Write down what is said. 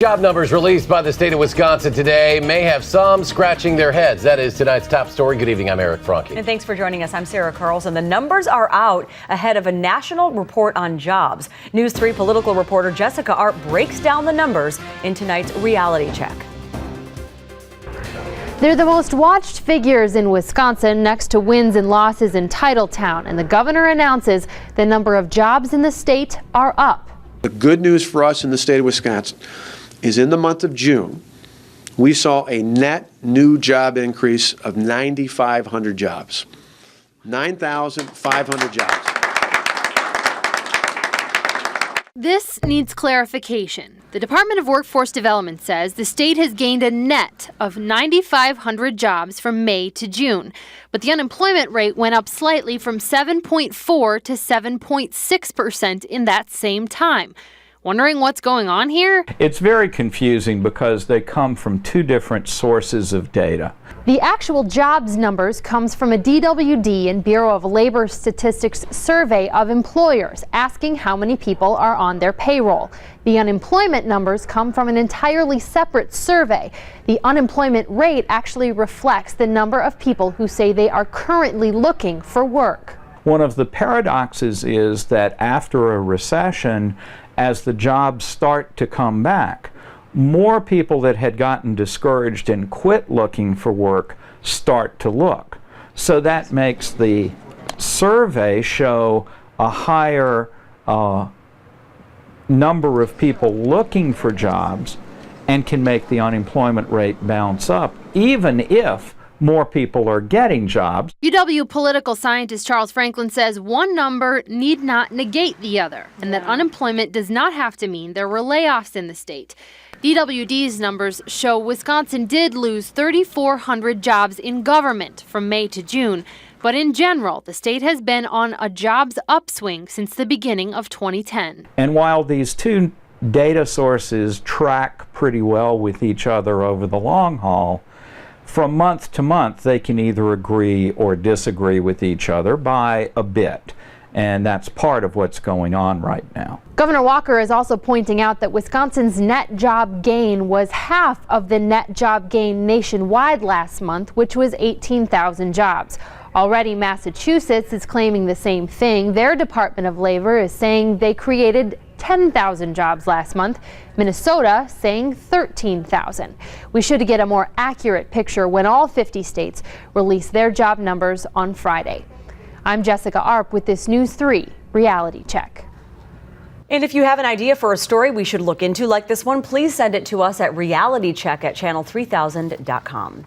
Job numbers released by the state of Wisconsin today may have some scratching their heads. That is tonight's top story. Good evening. I'm Eric Franke. And thanks for joining us. I'm Sarah Carlson. The numbers are out ahead of a national report on jobs. News 3 political reporter Jessica Arp breaks down the numbers in tonight's reality check. They're the most watched figures in Wisconsin, next to wins and losses in Titletown. And the governor announces the number of jobs in the state are up. The good news for us in the state of Wisconsin is in the month of June, we saw a net new job increase of 9,500 jobs. 9,500 jobs. This needs clarification. The Department of Workforce Development says the state has gained a net of 9,500 jobs from May to June, but the unemployment rate went up slightly from 7.4 to 7.6% in that same time. Wondering what's going on here? It's very confusing because they come from two different sources of data. The actual jobs numbers comes from a DWD and Bureau of Labor Statistics survey of employers asking how many people are on their payroll. The unemployment numbers come from an entirely separate survey. The unemployment rate actually reflects the number of people who say they are currently looking for work. One of the paradoxes is that after a recession, as the jobs start to come back, more people that had gotten discouraged and quit looking for work start to look. So that makes the survey show a higher number of people looking for jobs and can make the unemployment rate bounce up, even if more people are getting jobs. UW political scientist Charles Franklin says one number need not negate the other, and that unemployment does not have to mean there were layoffs in the state. DWD's numbers show Wisconsin did lose 3,400 jobs in government from May to June, but in general, the state has been on a jobs upswing since the beginning of 2010. And while these two data sources track pretty well with each other over the long haul, from month to month, they can either agree or disagree with each other by a bit. And that's part of what's going on right now. Governor Walker is also pointing out that Wisconsin's net job gain was half of the net job gain nationwide last month, which was 18,000 jobs. Already, Massachusetts is claiming the same thing. Their Department of Labor is saying they created 10,000 jobs last month. Minnesota saying 13,000. We should get a more accurate picture when all 50 states release their job numbers on Friday. I'm Jessica Arp with this News 3 Reality Check. And if you have an idea for a story we should look into like this one, please send it to us at realitycheck@channel3000.com.